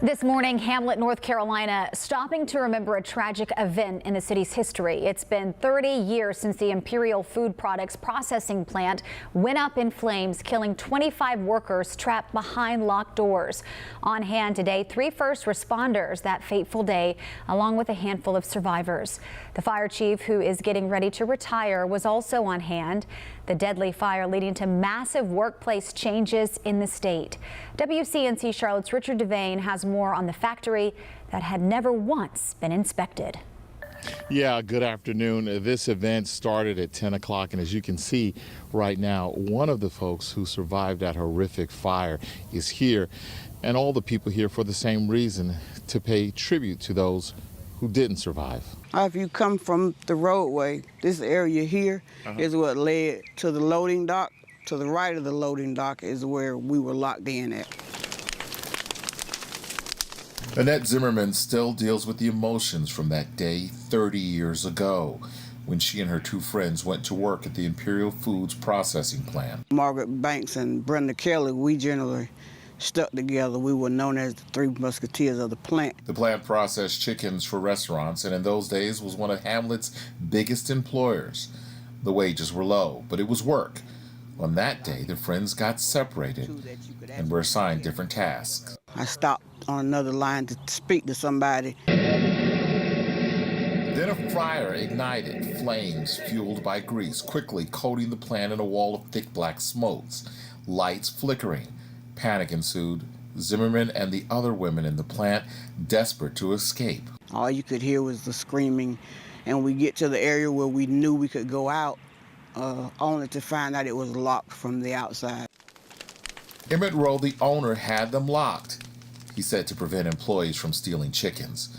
This morning, Hamlet, North Carolina, stopping to remember a tragic event in the city's history. It's been 30 years since the Imperial Food Products Processing Plant went up in flames, killing 25 workers trapped behind locked doors. On hand today, 3 first responders that fateful day, along with a handful of survivors. The fire chief, who is getting ready to retire, was also on hand. The deadly fire leading to massive workplace changes in the state. WCNC Charlotte's Richard Devane has more on the factory that had never once been inspected. Yeah, good afternoon. This event started at 10 o'clock, and as you can see right now, one of the folks who survived that horrific fire is here, and all the people here for the same reason, to pay tribute to those who didn't survive. If you come from the roadway, this area here is what led to the loading dock. To the right of the loading dock is where we were locked in at. Annette Zimmerman still deals with the emotions from that day 30 years ago, when she and her 2 friends went to work at the Imperial Foods Processing Plant. Margaret Banks and Brenda Kelly, we generally stuck together. We were known as the 3 Musketeers of the plant. The plant processed chickens for restaurants, and in those days was one of Hamlet's biggest employers. The wages were low, but it was work. On that day, the friends got separated and were assigned different tasks. I stopped on another line to speak to somebody. Then a fire ignited, flames fueled by grease, quickly coating the plant in a wall of thick black smokes, lights flickering. Panic ensued. Zimmerman and the other women in the plant desperate to escape. All you could hear was the screaming, and we get to the area where we knew we could go out, only to find out it was locked from the outside. Emmett Rowe, the owner, had them locked, he said, to prevent employees from stealing chickens.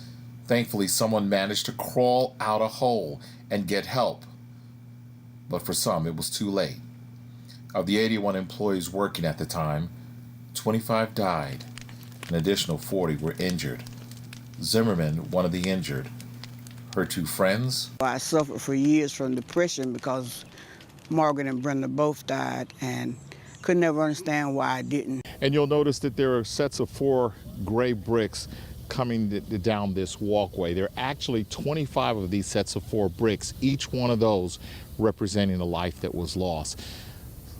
Thankfully, someone managed to crawl out a hole and get help. But for some, it was too late. Of the 81 employees working at the time, 25 died. An additional 40 were injured. Zimmerman, one of the injured. Her 2 friends? I suffered for years from depression because Margaret and Brenda both died, and could never understand why I didn't. And you'll notice that there are sets of 4 gray bricks coming down this walkway. There are actually 25 of these sets of 4 bricks, each one of those representing a life that was lost.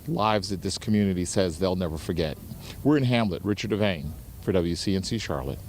Lives that this community says they'll never forget. We're in Hamlet. Richard Devane for WCNC Charlotte.